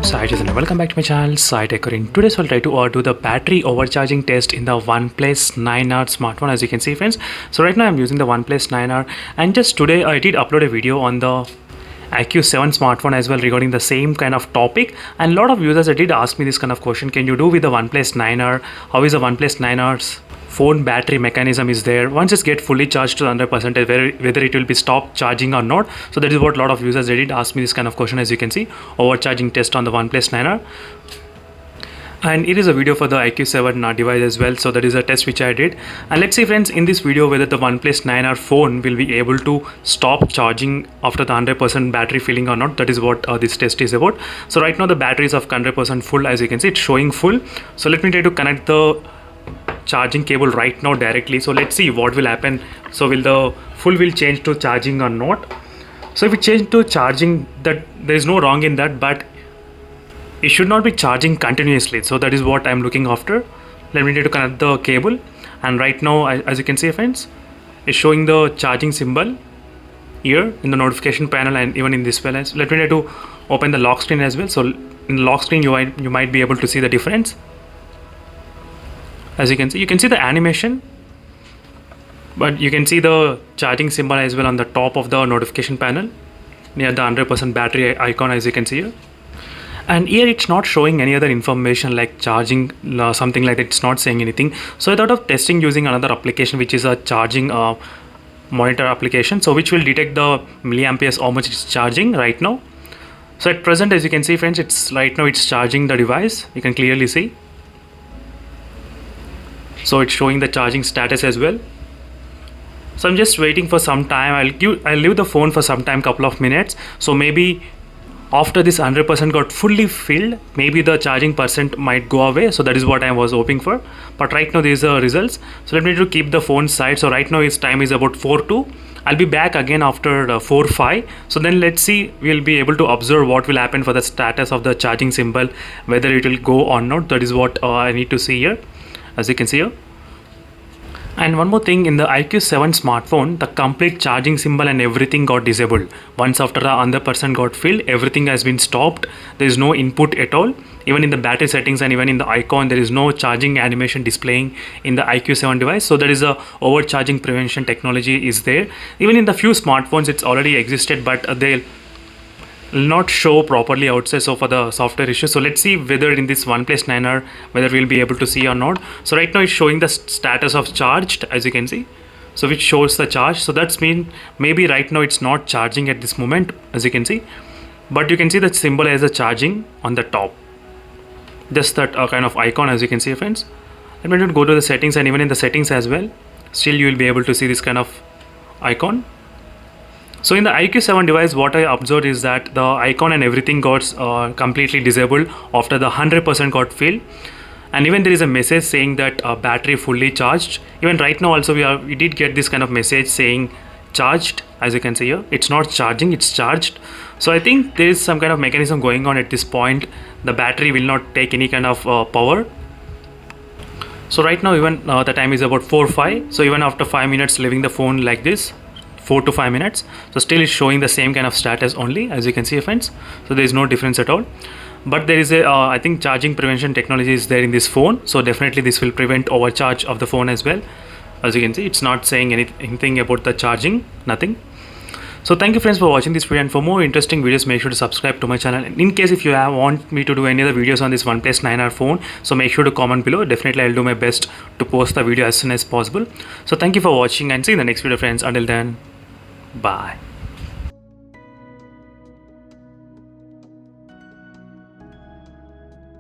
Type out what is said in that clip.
So hi Jason, welcome back to my channel Sai Tech. In today's we'll try to do the battery overcharging test in the OnePlus 9R smartphone, as you can see friends. So right now I'm using the OnePlus 9R, and just today I did upload a video on the IQ7 smartphone as well regarding the same kind of topic, and a lot of users did ask me this kind of question: can you do with the OnePlus 9R? How is the OnePlus 9R's phone battery mechanism is there once it's get fully charged to 100%, whether it will be stopped charging or not? So that is what a lot of users did ask me this kind of question. As you can see, overcharging test on the OnePlus 9R, and it is a video for the IQ7 device as well. So that is a test which I did, and let's see friends in this video whether the OnePlus 9R phone will be able to stop charging after the 100% battery filling or not. That is what this test is about. So right now the battery is of 100% full. As you can see, it's showing full. So let me try to connect the charging cable right now directly. So let's see what will happen. So will the full will change to charging or not? So if it change to charging, that there is no wrong in that, but it should not be charging continuously. So that is what I'm looking after. Let me try to connect the cable, and right now as you can see friends, it's showing the charging symbol here in the notification panel and even in this balance. Let me try to open the lock screen as well. So in the lock screen you might be able to see the difference. As you can see the animation, but you can see the charging symbol as well on the top of the notification panel near the 100% battery icon, as you can see here. And here it's not showing any other information like charging, something like that. It's not saying anything. So I thought of testing using another application, which is a charging monitor application, so which will detect the milliamperes, how much it's charging right now. So at present, as you can see friends, it's right now it's charging the device. You can clearly see. So it's showing the charging status as well. So I'm just waiting for some time. I'll leave the phone for some time, couple of minutes. So maybe after this 100% got fully filled, maybe the charging percent might go away. So that is what I was hoping for. But right now these are results. So let me to keep the phone side. So right now its time is about 4:02. I'll be back again after 4:05. So then let's see, we'll be able to observe what will happen for the status of the charging symbol, whether it will go or not. That is what I need to see here, as you can see here. And one more thing, in the IQ7 smartphone, the complete charging symbol and everything got disabled. Once after the 100% got filled, everything has been stopped. There is no input at all. Even in the battery settings and even in the icon, there is no charging animation displaying in the IQ7 device. So there is a overcharging prevention technology is there. Even in the few smartphones, it's already existed, but they will not show properly outside, so for the software issue. So let's see whether in this OnePlus 9R whether we'll be able to see or not. So right now it's showing the status of charged, as you can see, so which shows the charge. So that's mean maybe right now it's not charging at this moment, as you can see, but you can see the symbol as a charging on the top, just that kind of icon, as you can see friends. And when you go to the settings, and even in the settings as well, still you will be able to see this kind of icon. So in the IQ7 device, what I observed is that the icon and everything got completely disabled after the 100% got filled, and even there is a message saying that battery fully charged. Even right now also we did get this kind of message saying charged, as you can see here. It's not charging, it's charged. So I think there is some kind of mechanism going on at this point. The battery will not take any kind of power. So right now even the time is about 4:05. So even after 5 minutes leaving the phone like this, 4 to 5 minutes, so still it's showing the same kind of status only, as you can see friends. So there is no difference at all, but there is a I think charging prevention technology is there in this phone. So definitely this will prevent overcharge of the phone as well. As you can see, it's not saying anything about the charging, nothing. So thank you friends for watching this video, and for more interesting videos make sure to subscribe to my channel. And in case if you want me to do any other videos on this OnePlus 9R phone, so make sure to comment below. Definitely I'll do my best to post the video as soon as possible. So thank you for watching, and see you in the next video friends. Until then, bye.